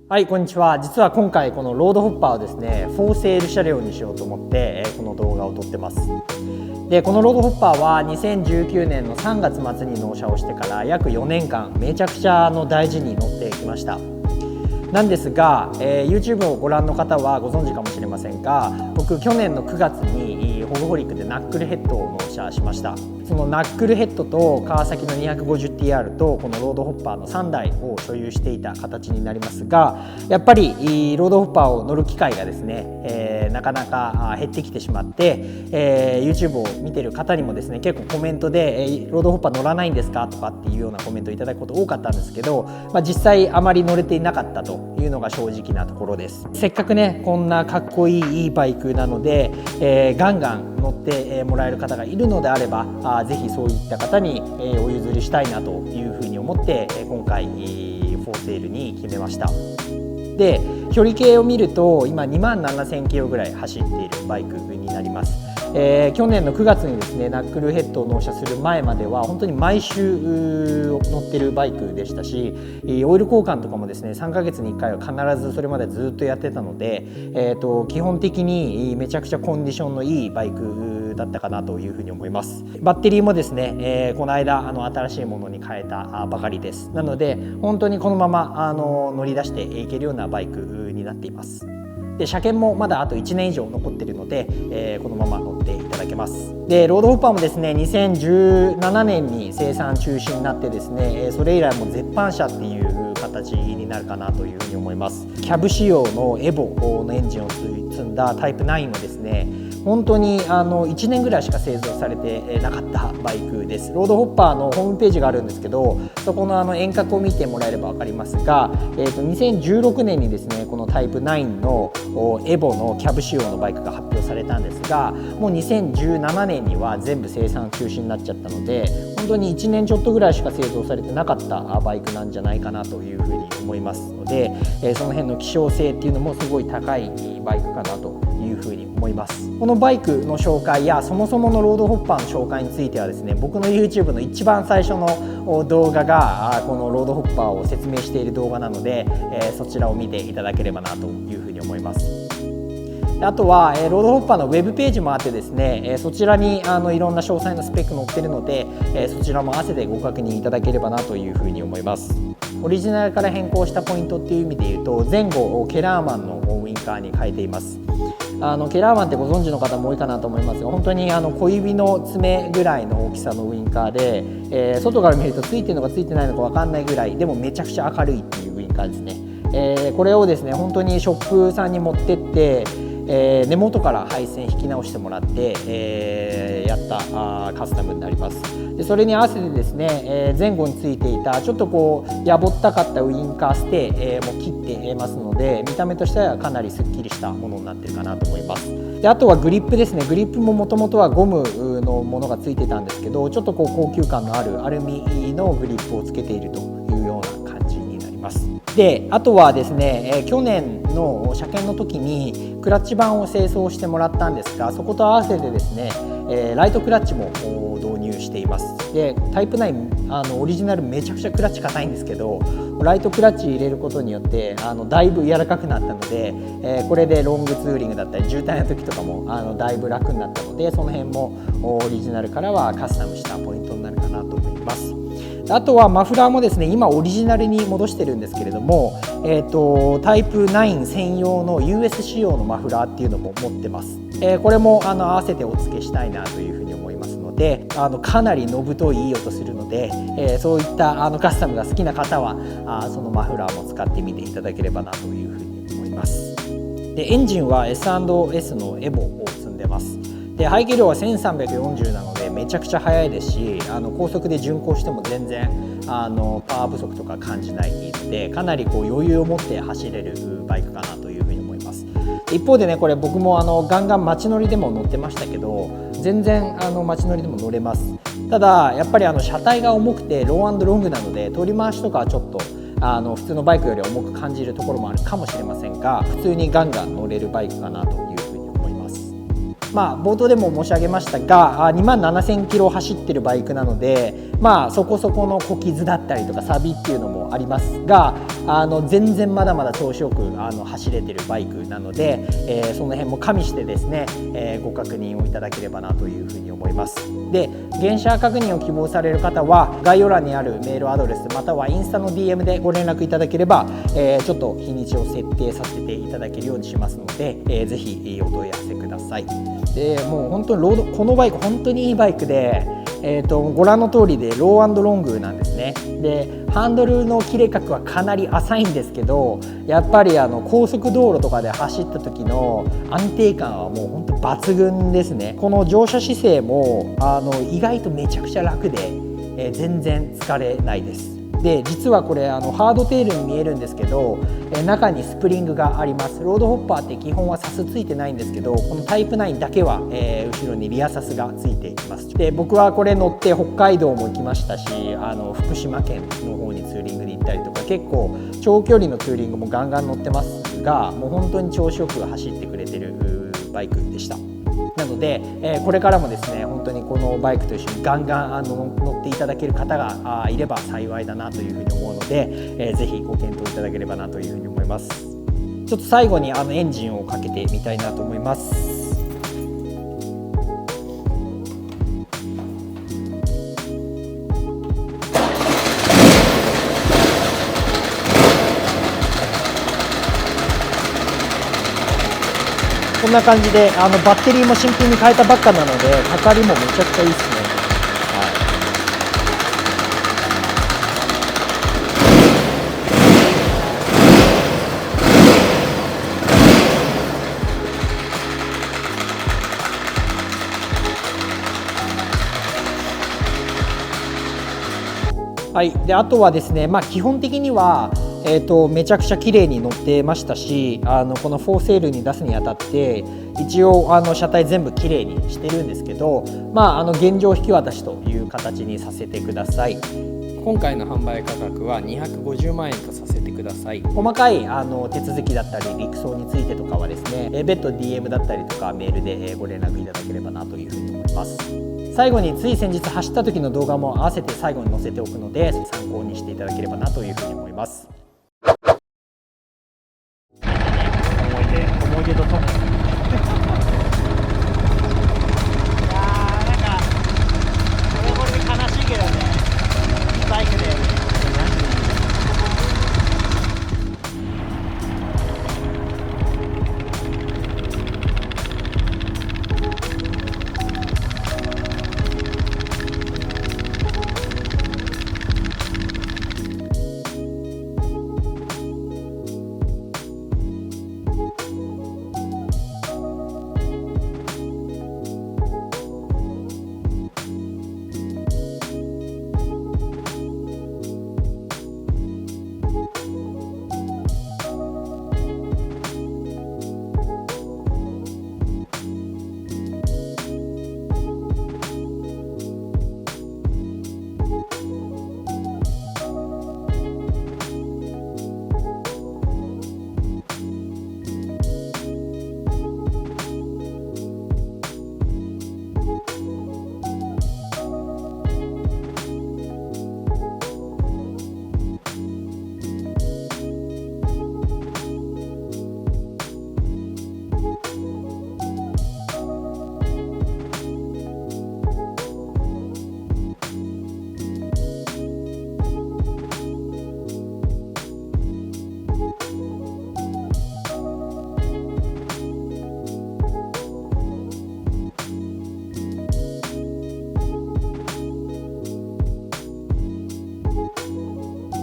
はい、こんにちは。実は今回このロードホッパーをですね、フォーセール車両にしようと思ってこの動画を撮ってます。で、このロードホッパーは2019年の3月末に納車をしてから約4年間めちゃくちゃ大事に乗ってきました。なんですが、YouTube をご覧の方はご存知かもしれませんが、僕去年の9月にホグホリックでナックルヘッドを納車しました。そのナックルヘッドと川崎の 250TR とこのロードホッパーの3台を所有していた形になりますが、やっぱりロードホッパーを乗る機会がですね、なかなか減ってきてしまって、YouTube を見てる方にもですね、結構コメントで、ロードホッパー乗らないんですかとかっていうようなコメントをいただくこと多かったんですけど、実際あまり乗れていなかったというのが正直なところです。せっかくねこんなかっこいいバイクなので、ガンガン乗ってもらえる方がいるのであれば、ぜひそういった方にお譲りしたいなというふうに思って今回フォーセールに決めました。で、距離計を見ると今27000キロぐらい走っているバイクになります。去年の9月にですねナックルヘッドを納車する前までは本当に毎週乗ってるバイクでしたし、オイル交換とかもですね3ヶ月に1回は必ずそれまでずっとやってたので、基本的にめちゃくちゃコンディションのいいバイクだったかなというふうに思います。バッテリーもですね、この間新しいものに変えたばかりです。なので本当にこのまま乗り出していけるようなバイクになっています。で、車検もまだあと1年以上残っているので、このまま乗っていただけます。で、ロードホッパーもですね2017年に生産中止になってですね、それ以来も絶版車っていう形になるかなというふうに思います。キャブ仕様のエボのエンジンを積んだタイプ9はですね本当に1年ぐらいしか製造されてなかったバイクです。ロードホッパーのホームページがあるんですけど、そこの遠隔を見てもらえれば分かりますが、2016年にですねこのタイプ9のエボのキャブ仕様のバイクが発表されたんですが、もう2017年には全部生産中止になっちゃったので、本当に1年ちょっとぐらいしか製造されてなかったバイクなんじゃないかなというふうに思いますので、その辺の希少性っていうのもすごい高いバイクかなというふうに思います。このバイクの紹介やそもそものロードホッパーの紹介についてはですね、僕の YouTube の一番最初の動画がこのロードホッパーを説明している動画なので、そちらを見ていただければなというふうに思います。あとはロードホッパーのウェブページもあってですね、そちらにいろんな詳細なスペック載ってるので、そちらも合わせてご確認いただければなというふうに思います。オリジナルから変更したポイントっていう意味で言うと、前後ケラーマンのウインカーに変えています。ケラーマンってご存知の方も多いかなと思いますが、本当に小指の爪ぐらいの大きさのウインカーで、外から見るとついてるのかついてないのか分かんないぐらいでもめちゃくちゃ明るいっていうウインカーですね。これをですね本当にショップさんに持ってって根元から配線引き直してもらって、やったカスタムになります。で、それに合わせてですね、前後についていたちょっとこうやぼったかったウインカーステも切ってますので、見た目としてはかなりすっきりしたものになってるかなと思います。で、あとはグリップですね。グリップももともとはゴムのものがついてたんですけど、ちょっとこう高級感のあるアルミのグリップをつけているというような感じになります。で、あとはですね、去年の車検の時にクラッチ板を清掃してもらったんですが、そこと合わせてですね、ライトクラッチも導入しています。で、タイプ9オリジナルめちゃくちゃクラッチ硬いんですけど、ライトクラッチ入れることによってだいぶ柔らかくなったので、これでロングツーリングだったり渋滞の時とかもだいぶ楽になったので、その辺もオリジナルからはカスタムしたポイントになるかなと思います。あとはマフラーもですね今オリジナルに戻してるんですけれども、タイプ9専用の US 仕様のマフラーっていうのも持ってます。これも合わせてお付けしたいなというふうに思いますので、かなりのぶといいい音するので、そういったカスタムが好きな方はそのマフラーも使ってみていただければなというふうに思います。で、エンジンは S&S のエボを積んでます。で、排気量は1340なのでめちゃくちゃ速いですし、高速で巡航しても全然パワー不足とか感じないので、かなりこう余裕を持って走れるバイクかなというふうに思います。一方でね、これ僕もガンガン街乗りでも乗ってましたけど、全然街乗りでも乗れます。ただやっぱり車体が重くてロー&ロングなので、取り回しとかはちょっと普通のバイクより重く感じるところもあるかもしれませんが、普通にガンガン乗れるバイクかなというふうに思います。冒頭でも申し上げましたが、27000キロ走ってるバイクなので、そこそこの小傷だったりとか錆っていうのもありますが、全然まだまだ調子よく走れてるバイクなので、その辺も加味してですね、ご確認をいただければなというふうに思います。で、原車確認を希望される方は概要欄にあるメールアドレスまたはインスタの DM でご連絡いただければ、ちょっと日にちを設定させていただけるようにしますので、ぜひお問い合わせください。でもう本当にこのバイク本当にいいバイクで、ご覧の通りでロー&ロングなんですね。でハンドルの切れ角はかなり浅いんですけど、やっぱり高速道路とかで走った時の安定感はもう本当抜群ですね。この乗車姿勢も意外とめちゃくちゃ楽で、全然疲れないです。で実はこれハードテールに見えるんですけど、中にスプリングがあります。ロードホッパーって基本はサスついてないんですけど、このタイプ9だけは、後ろにリアサスがついています。で僕はこれ乗って北海道も行きましたし、福島県の方にツーリングに行ったりとか、結構長距離のツーリングもガンガン乗ってますが、もう本当に調子よく走ってくれてるバイクでした。なので、これからもですね本当にこのバイクと一緒にガンガン乗っていただける方がいれば幸いだなというふうに思うので、ぜひご検討いただければなというふうに思います。ちょっと最後にエンジンをかけてみたいなと思います。こんな感じでバッテリーも新品に変えたばっかなので、かかりもめちゃくちゃいいですね。はい、であとはですね、基本的にはめちゃくちゃ綺麗に乗ってましたし、この4セールに出すにあたって一応車体全部綺麗にしてるんですけど、現状引き渡しという形にさせてください。今回の販売価格は250万円とさせてください。細かい手続きだったり陸送についてとかはですね、別途 DM だったりとかメールでご連絡いただければなというふうに思います。最後につい先日走った時の動画も合わせて最後に載せておくので、参考にしていただければなというふうに思います。